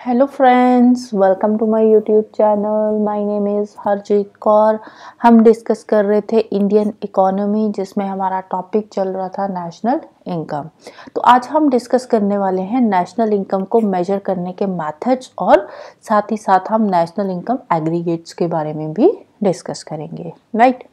Hello friends, welcome to my YouTube channel. My name is Harjeet Kaur. हम discuss कर रहे थे इंडियन इकोनॉमी, जिसमें हमारा टॉपिक चल रहा था नेशनल इनकम। तो आज हम डिस्कस करने वाले हैं नेशनल इनकम को मेजर करने के मेथड्स, और साथ ही साथ हम नेशनल इनकम एग्रीगेट्स के बारे में भी डिस्कस करेंगे। राइट,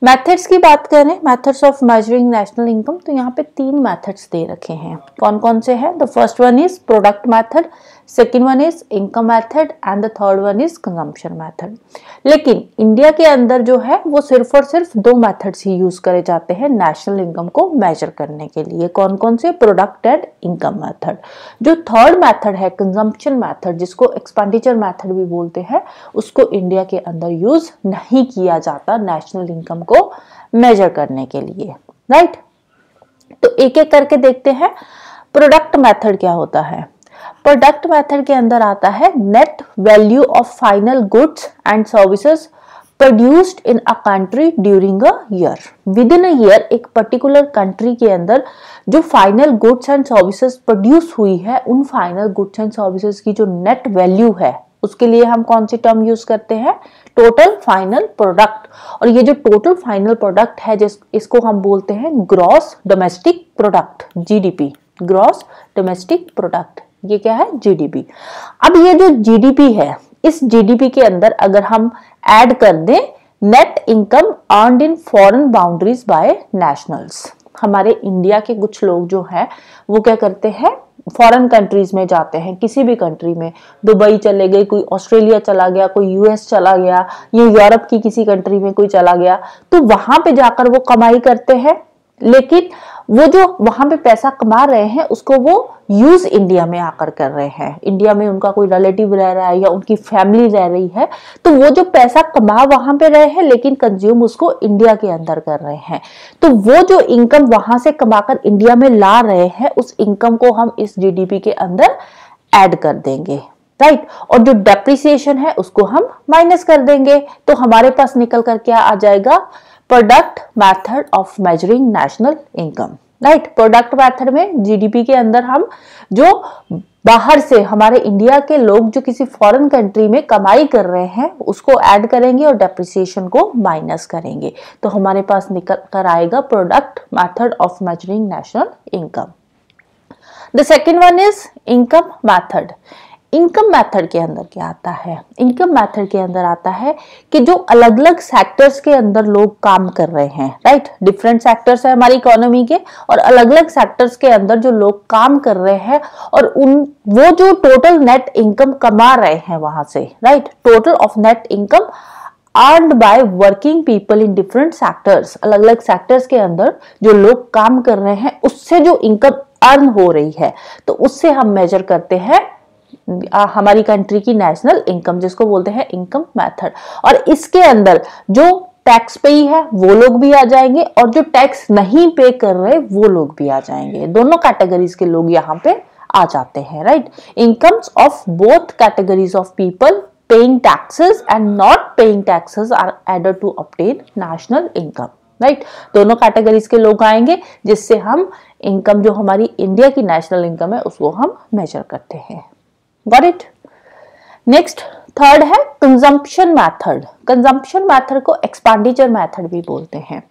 मेथड्स की बात करें, methods of measuring national income, तो यहाँ पे 3 मेथड्स दे रखे हैं। कौन कौन से हैं? The first one is product method, second one is income method and the third one is consumption method. लेकिन इंडिया के अंदर जो है वो सिर्फ और सिर्फ 2 मेथड्स ही यूज करे जाते हैं नेशनल इनकम को मेजर करने के लिए। कौन कौन से? Product and income method. जो थर्ड मेथड है कंजम्पशन मेथड, जिसको एक्सपेंडिचर मेथड भी बोलते हैं, उसको इंडिया के अंदर यूज नहीं किया जाता नेशनल इनकम को मेजर करने के लिए। राइट, तो एक एक करके देखते हैं। प्रोडक्ट मेथड क्या होता है? प्रोडक्ट मेथड के अंदर आता है net value of final goods and services produced in a country during a year. With in a year एक पर्टिकुलर कंट्री के अंदर जो final goods and services produce हुई है, उन फाइनल गुड्स एंड सर्विसेज की जो नेट वैल्यू है, उसके लिए हम कौन सी टर्म यूज करते हैं? Total final product. और ये जो टोटल फाइनल प्रोडक्ट है, इसको हम बोलते हैं gross domestic product, GDP. Gross domestic product, ये क्या है? जीडीपी। अब ये जो जीडीपी है, इस जीडीपी के अंदर अगर हम ऐड कर दें net income earned in foreign boundaries by nationals, हमारे इंडिया के कुछ लोग जो हैं वो क्या करते हैं, फॉरेन कंट्रीज में जाते हैं, किसी भी कंट्री में, दुबई चले गए, कोई ऑस्ट्रेलिया चला गया, कोई यूएस चला गया, या यूरोप की किसी कंट्री में कोई चला गया, तो वहां पे जाकर वो कमाई करते हैं। लेकिन वो जो वहां पे पैसा कमा रहे हैं, उसको वो यूज इंडिया में आकर कर रहे हैं। इंडिया में उनका कोई रिलेटिव रह रहा है या उनकी फैमिली रह रही है, तो वो जो पैसा कमा वहां पे रहे हैं, लेकिन कंज्यूम उसको इंडिया के अंदर कर रहे हैं। तो वो जो इनकम वहां से कमाकर इंडिया में ला रहे हैं, उस इनकम को हम इस जीडीपी के अंदर ऐड कर देंगे। राइट, और जो डेप्रिसिएशन है उसको हम माइनस कर देंगे। तो हमारे पास निकल कर क्या आ जाएगा? Product method of measuring national income. Right, product method में जीडीपी के अंदर हम जो बाहर से हमारे इंडिया के लोग जो किसी फॉरेन कंट्री में कमाई कर रहे हैं, उसको ऐड करेंगे और डेप्रिसिएशन को माइनस करेंगे। तो हमारे पास निकल कर आएगा product method of measuring national income. The second one is income method. Income method के अंदर क्या आता है? इनकम मेथड के अंदर आता है कि जो अलग अलग सेक्टर्स के अंदर लोग काम कर रहे हैं, राइट, डिफरेंट सेक्टर्स है हमारी इकोनॉमी के, और अलग अलग सेक्टर्स के अंदर जो लोग काम कर रहे हैं, और वो जो टोटल नेट इनकम कमा रहे हैं वहां से, right, total of net income earned by working people in different sectors, अलग अलग सेक्टर्स के अंदर जो लोग काम कर रहे हैं, उससे जो इनकम अर्न हो रही है, तो उससे हम मेजर करते हैं हमारी कंट्री की नेशनल इनकम, जिसको बोलते हैं इनकम मेथड। और इसके अंदर जो टैक्स पेई है वो लोग भी आ जाएंगे, और जो टैक्स नहीं पे कर रहे वो लोग भी आ जाएंगे। दोनों कैटेगरीज के लोग यहाँ पे आ जाते हैं। Right, incomes of both categories of people paying taxes and not paying taxes are added to obtain national income. Right, दोनों कैटेगरीज के लोग आएंगे, जिससे हम इनकम जो हमारी इंडिया की नेशनल इनकम है उसको हम मेजर करते हैं। Got it? नेक्स्ट थर्ड है कंजम्पशन मेथड। कंजम्पशन मेथड को एक्सपेंडिचर मेथड भी बोलते हैं।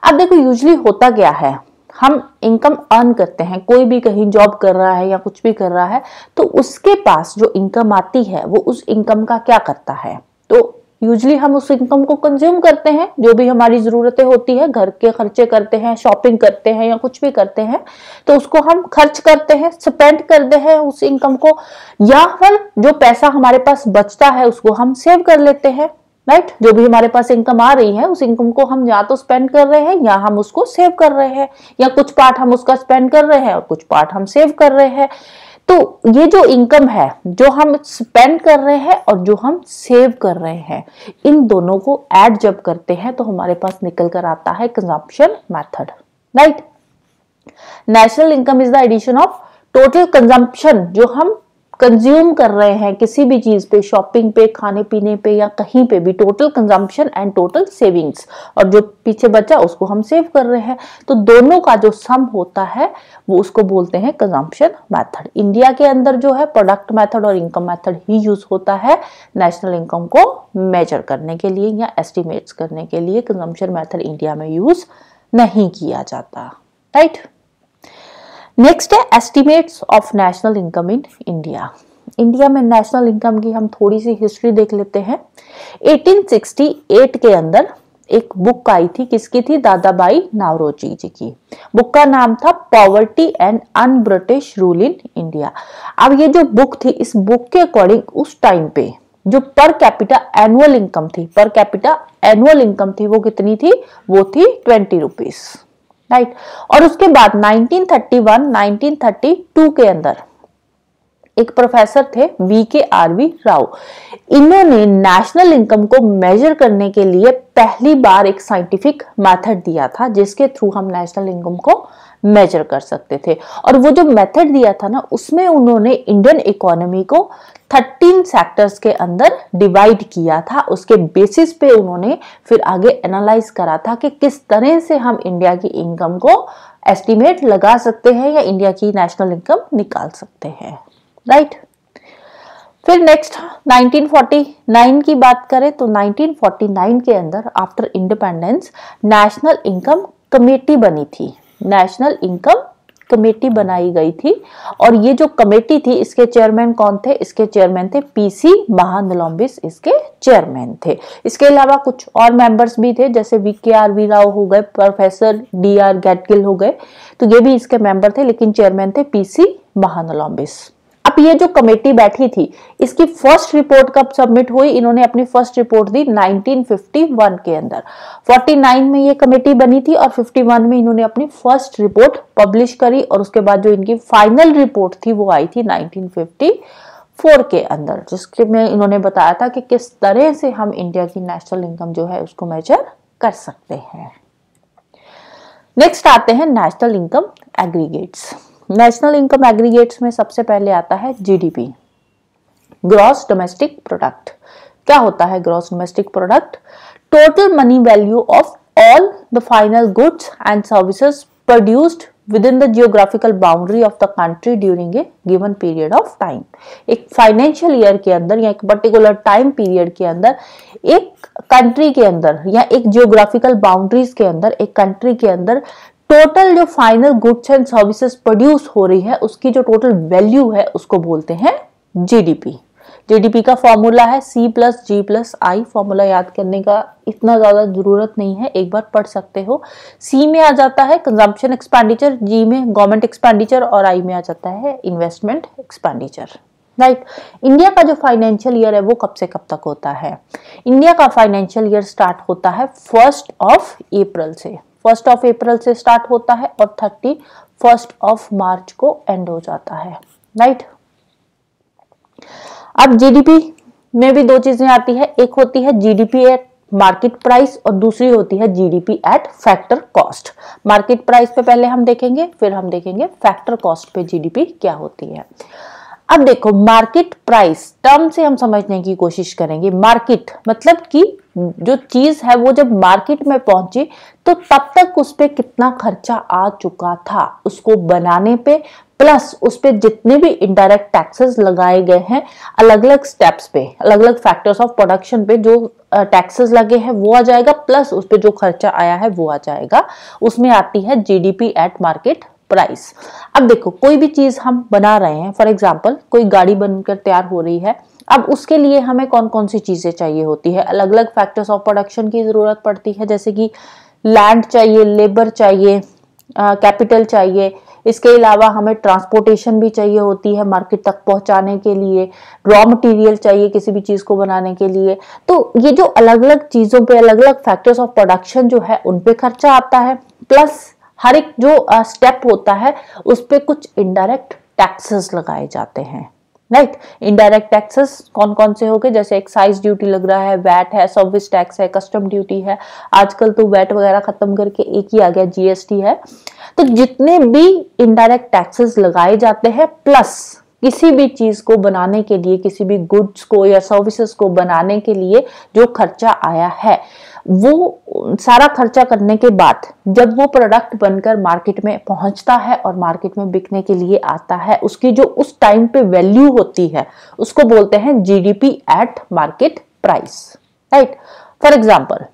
अब देखो, यूजुअली होता क्या है, हम इनकम अर्न करते हैं, कोई भी कहीं जॉब कर रहा है या कुछ भी कर रहा है, तो उसके पास जो इनकम आती है वो उस इनकम का क्या करता है? तो यूजुअली हम उस इनकम को कंज्यूम करते हैं, जो भी हमारी जरूरतें होती है, घर के खर्चे करते हैं, शॉपिंग करते हैं या कुछ भी करते हैं, तो उसको हम खर्च करते हैं, स्पेंड करते हैं उस इनकम को, या फिर जो पैसा हमारे पास बचता है उसको हम सेव कर लेते हैं। राइट, जो भी हमारे पास इनकम आ रही है, उस इनकम को हम या तो स्पेंड कर रहे हैं या हम उसको सेव कर रहे हैं, या कुछ पार्ट हम उसका स्पेंड कर रहे हैं और कुछ पार्ट हम सेव कर रहे हैं। तो ये जो इनकम है, जो हम स्पेंड कर रहे हैं और जो हम सेव कर रहे हैं, इन दोनों को ऐड जब करते हैं तो हमारे पास निकल कर आता है consumption method. Right, national income is the addition of total consumption, जो हम कंज्यूम कर रहे हैं किसी भी चीज पे, शॉपिंग पे, खाने पीने पे या कहीं पे भी, total consumption and total savings, और जो पीछे बचा उसको हम सेव कर रहे हैं, तो दोनों का जो सम होता है वो उसको बोलते हैं कंजम्पशन मेथड। इंडिया के अंदर जो है प्रोडक्ट मेथड और इनकम मेथड ही यूज होता है नेशनल इनकम को मेजर करने के लिए या एस्टिमेट्स करने के लिए। कंजम्पशन मेथड इंडिया में यूज नहीं किया जाता, राइट। नेक्स्ट है estimates of national income in India. India में नेशनल इनकम की हम थोड़ी सी हिस्ट्री देख लेते हैं। 1868 के अंदर एक बुक आई थी, किसकी थी? दादा भाई नौरोजी जी की। बुक का नाम था poverty and un British rule in India. अब ये जो बुक थी, इस बुक के अकॉर्डिंग उस टाइम पे जो पर कैपिटा एनुअल इनकम थी, पर कैपिटा एनुअल इनकम थी, वो कितनी थी? वो थी 20 रुपीज, राइट। और उसके बाद 1931, 1932 के अंदर एक प्रोफेसर थे VKRV राव। इन्होंने नेशनल इनकम को मेजर करने के लिए पहली बार एक साइंटिफिक मेथड दिया था, जिसके थ्रू हम नेशनल इनकम को मेजर कर सकते थे। और वो जो मेथड दिया था ना, उसमें उन्होंने इंडियन इकोनॉमी को 13 सेक्टर्स के अंदर डिवाइड किया था। उसके बेसिस पे उन्होंने फिर आगे एनालाइज करा था कि किस तरह से हम इंडिया की इनकम को एस्टिमेट लगा सकते हैं या इंडिया की नेशनल इनकम निकाल सकते हैं, राइट। फिर नेक्स्ट 1949 की बात करें तो 1949 के अंदर after independence national income committee बनी थी, नेशनल इनकम कमेटी बनाई गई थी। और ये जो कमेटी थी, इसके चेयरमैन कौन थे? इसके चेयरमैन थे PC महालनोबिस, इसके चेयरमैन थे। इसके अलावा कुछ और मेंबर्स भी थे, जैसे VKRV राव हो गए, प्रोफेसर DR गैटगिल हो गए, तो ये भी इसके मेंबर थे, लेकिन चेयरमैन थे PC महालनोबिस। अब ये जो कमेटी बैठी थी, इसकी फर्स्ट रिपोर्ट कब सबमिट हुई? इन्होंने अपनी फर्स्ट रिपोर्ट दी 1951 के अंदर। 49 में ये कमेटी बनी थी और 51 में इन्होंने अपनी फर्स्ट रिपोर्ट पब्लिश करी, और उसके बाद जो इनकी फाइनल रिपोर्ट थी वो आई थी 1954 के अंदर, जिसके में इन्होंने बताया था कि किस तरह से हम इंडिया की नेशनल इनकम जो है उसको मेजर कर सकते हैं। नेक्स्ट आते हैं national income aggregates. National income aggregates में सबसे पहले आता है GDP, ग्रॉस डोमेस्टिक प्रोडक्ट। क्या होता है gross domestic product? Total money value of all the final goods and services produced within the geographical boundary of the country during a given period of time। एक financial year के अंदर या एक particular time period के अंदर एक country के अंदर या एक जियोग्राफिकल बाउंड्रीज के अंदर एक कंट्री के अंदर टोटल जो final goods and services produce हो रही है, उसकी जो टोटल वैल्यू है उसको बोलते हैं GDP। GDP का फॉर्मूला है C+G+I। फॉर्मूला याद करने का इतना ज्यादा जरूरत नहीं है, एक बार पढ़ सकते हो। C में आ जाता है कंजम्पशन एक्सपेंडिचर, G में गवर्नमेंट एक्सपेंडिचर और I में आ जाता है इन्वेस्टमेंट एक्सपेंडिचर, राइट। इंडिया का जो फाइनेंशियल ईयर है वो कब से कब तक होता है? इंडिया का फाइनेंशियल ईयर स्टार्ट होता है 1 अप्रैल से। 1 अप्रैल से स्टार्ट होता है और 31 मार्च को एंड हो जाता है, राइट। अब GDP में भी दो चीजें आती है, एक होती है GDP एट मार्केट प्राइस और दूसरी होती है GDP eight factor cost. Market price पे पहले हम देखेंगे, फिर हम देखेंगे फैक्टर कॉस्ट पे GDP क्या होती है। अब देखो, मार्केट प्राइस टर्म से हम समझने की कोशिश करेंगे। मार्केट मतलब कि जो चीज है वो जब मार्केट में पहुंची तो तब तक उस पे कितना खर्चा आ चुका था उसको बनाने पे, प्लस उस पे जितने भी इनडायरेक्ट टैक्सेस लगाए गए हैं अलग अलग स्टेप्स पे, अलग अलग फैक्टर्स ऑफ प्रोडक्शन पे जो टैक्सेस लगे हैं वो आ जाएगा, प्लस उस पे जो खर्चा आया है वो आ जाएगा। उसमें आती है GDP एट मार्केट प्राइस। अब देखो, कोई भी चीज हम बना रहे हैं, फॉर एग्जांपल कोई गाड़ी बनकर तैयार हो रही है, अब उसके लिए हमें कौन कौन सी चीजें चाहिए होती है? अलग अलग फैक्टर्स ऑफ प्रोडक्शन की जरूरत पड़ती है, जैसे कि लैंड चाहिए, लेबर चाहिए, कैपिटल चाहिए। इसके अलावा हमें ट्रांसपोर्टेशन भी चाहिए होती है मार्केट तक पहुंचाने के लिए, रॉ मटेरियल चाहिए किसी भी चीज को बनाने के लिए। तो ये जो अलग अलग चीजों पे अलग अलग फैक्टर्स ऑफ प्रोडक्शन जो है उन पे खर्चा आता है, प्लस हर एक जो स्टेप होता है उस पे कुछ इनडायरेक्ट टैक्सेस लगाए जाते हैं, राइट। इनडायरेक्ट टैक्सेस कौन कौन से हो गए? जैसे एक्साइज ड्यूटी लग रहा है, वैट है, सर्विस टैक्स है, कस्टम ड्यूटी है। आजकल तो वैट वगैरह खत्म करके एक ही आ गया, GST है। तो जितने भी इनडायरेक्ट टैक्सेस लगाए जाते हैं, प्लस किसी भी चीज को बनाने के लिए, किसी भी गुड्स को या सर्विसेज को बनाने के लिए जो खर्चा आया है, वो सारा खर्चा करने के बाद जब वो प्रोडक्ट बनकर मार्केट में पहुंचता है और मार्केट में बिकने के लिए आता है, उसकी जो उस टाइम पे वैल्यू होती है उसको बोलते हैं GDP at market price, right. For example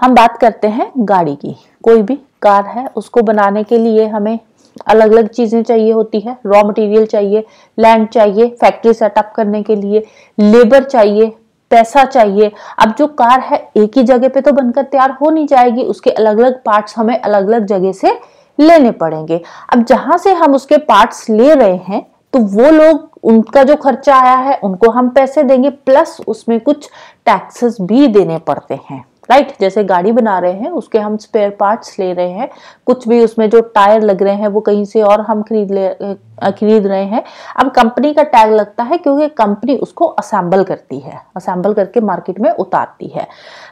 हम बात करते हैं गाड़ी की, कोई भी कार है, उसको बनाने के लिए हमें अलग अलग चीजें चाहिए होती है, रॉ मटेरियल चाहिए, लैंड चाहिए, फैक्ट्री सेटअप करने के लिए लेबर चाहिए, पैसा चाहिए। अब जो कार है एक ही जगह पे तो बनकर तैयार हो नहीं जाएगी, उसके अलग अलग पार्ट्स हमें अलग अलग जगह से लेने पड़ेंगे। अब जहां से हम उसके पार्ट्स ले रहे हैं तो वो लोग, उनका जो खर्चा आया है उनको हम पैसे देंगे, प्लस उसमें कुछ टैक्सेस भी देने पड़ते हैं, राइट। जैसे गाड़ी बना रहे हैं, उसके हम स्पेयर पार्ट्स ले रहे हैं, कुछ भी उसमें जो टायर लग रहे हैं वो कहीं से और हम खरीद रहे हैं। अब कंपनी का टैग लगता है क्योंकि कंपनी उसको असेंबल करती है, असेंबल करके मार्केट में उतारती है।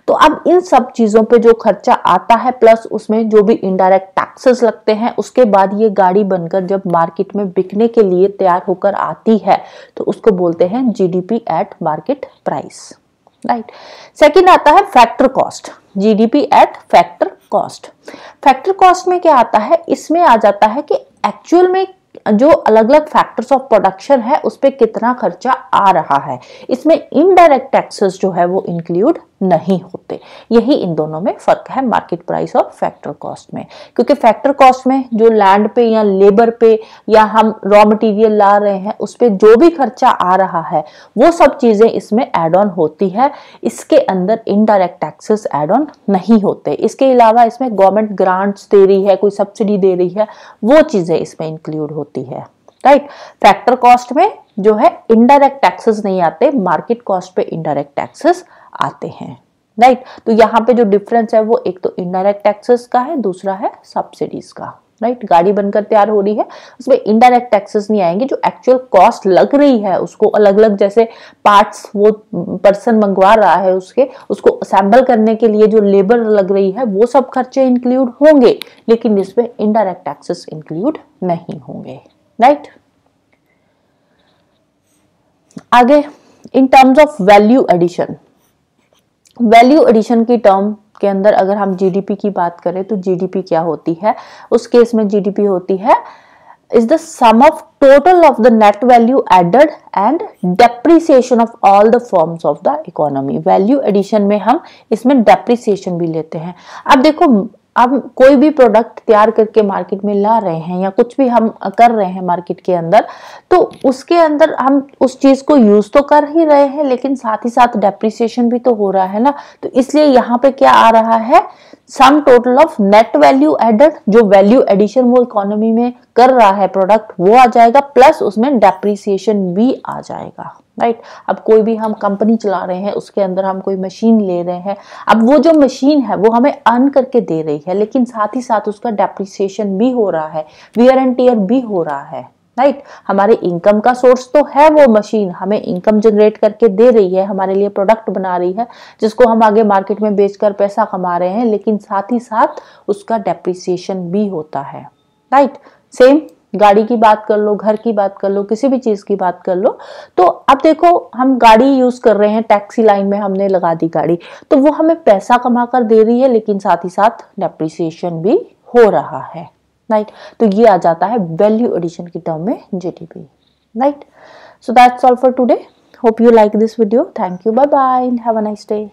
तो अब इन सब चीजों पे जो खर्चा आता है, प्लस उसमें जो भी इनडायरेक्ट टैक्सेस लगते हैं, उसके बाद ये गाड़ी बनकर जब मार्केट में बिकने के लिए तैयार होकर आती है तो उसको बोलते हैं GDP at market price, right. Second आता है factor cost, GDP at factor cost. Factor cost में क्या आता है, इसमें आ जाता है कि एक्चुअल में जो अलग अलग फैक्टर्स ऑफ प्रोडक्शन है उस पे कितना खर्चा आ रहा है, इसमें इनडायरेक्ट टैक्सेस जो है वो इंक्लूड नहीं होते। यही इन दोनों में फर्क है मार्केट प्राइस और फैक्टर कॉस्ट में, क्योंकि फैक्टर कॉस्ट में जो लैंड पे या लेबर पे या हम रॉ मटेरियल ला रहे हैं उस पे जो भी खर्चा आ रहा है वो सब चीजें इसमें एड ऑन होती है, इसके अंदर इनडायरेक्ट टैक्सेस एड ऑन नहीं होते। इसके अलावा इसमें गवर्नमेंट ग्रांट्स दे रही है, कोई सब्सिडी दे रही है, वो चीजें इसमें इंक्लूड होती है, राइट। फैक्टर कॉस्ट में जो है इनडायरेक्ट टैक्सेस नहीं आते, मार्केट कॉस्ट पे इनडायरेक्ट टैक्सेस आते हैं, राइट। तो यहाँ पे जो डिफरेंस है वो एक तो इनडायरेक्ट टैक्सेस का है, दूसरा है सब्सिडीज का, राइट। गाड़ी बनकर तैयार हो रही है, उसमें इनडायरेक्ट टैक्सेस नहीं आएंगे, जो एक्चुअल कॉस्ट लग रही है उसको अलग अलग, जैसे पार्ट्स वो पर्सन मंगवा रहा है उसको असेंबल करने के लिए जो लेबर लग रही है वो सब खर्चे इंक्लूड होंगे, लेकिन इसमें इनडायरेक्ट टैक्सेस इंक्लूड नहीं होंगे, राइट। आगे in terms of value addition, value addition की टर्म के अंदर अगर हम जीडीपी की बात करें तो जीडीपी क्या होती है, उस केस में जीडीपी होती है is the sum of total of the net value added and depreciation of all the forms of the economy। Value addition में हम इसमें डेप्रिसिएशन भी लेते हैं। अब देखो, अब कोई भी प्रोडक्ट तैयार करके मार्केट में ला रहे हैं या कुछ भी हम कर रहे हैं मार्केट के अंदर, तो उसके अंदर हम उस चीज को यूज तो कर ही रहे हैं, लेकिन साथ ही साथ डेप्रिसिएशन भी तो हो रहा है ना। तो इसलिए यहाँ पे क्या आ रहा है, sum total of net value added, जो वैल्यू एडिशन वो इकोनॉमी में कर रहा है प्रोडक्ट, वो आ जाएगा, प्लस उसमें डेप्रिसिएशन भी आ जाएगा, राइट। अब कोई भी हम कंपनी चला रहे हैं, उसके अंदर हम कोई मशीन ले रहे हैं, अब वो जो मशीन है वो हमें अर्न करके दे रही है, लेकिन साथ ही साथ उसका डेप्रिसिएशन भी हो रहा है, वियर एंड टियर भी हो रहा है, राइट। हमारे इनकम का सोर्स तो है वो मशीन, हमें इनकम जनरेट करके दे रही है, हमारे लिए प्रोडक्ट बना रही है जिसको हम आगे मार्केट में बेचकर पैसा कमा रहे हैं, लेकिन साथ ही साथ उसका डेप्रिसिएशन भी होता है, राइट। सेम गाड़ी की बात कर लो, घर की बात कर लो, किसी भी चीज की बात कर लो। तो अब देखो, हम गाड़ी यूज कर रहे हैं, टैक्सी लाइन में हमने लगा दी गाड़ी, तो वो हमें पैसा कमा कर दे रही है, लेकिन साथ ही साथ डेप्रिसिएशन भी हो रहा है, राइट। तो ये आ जाता है वैल्यू एडिशन की टर्म में GDP, right. So that's all for today, hope you like this video, thank you, bye bye, have a nice day.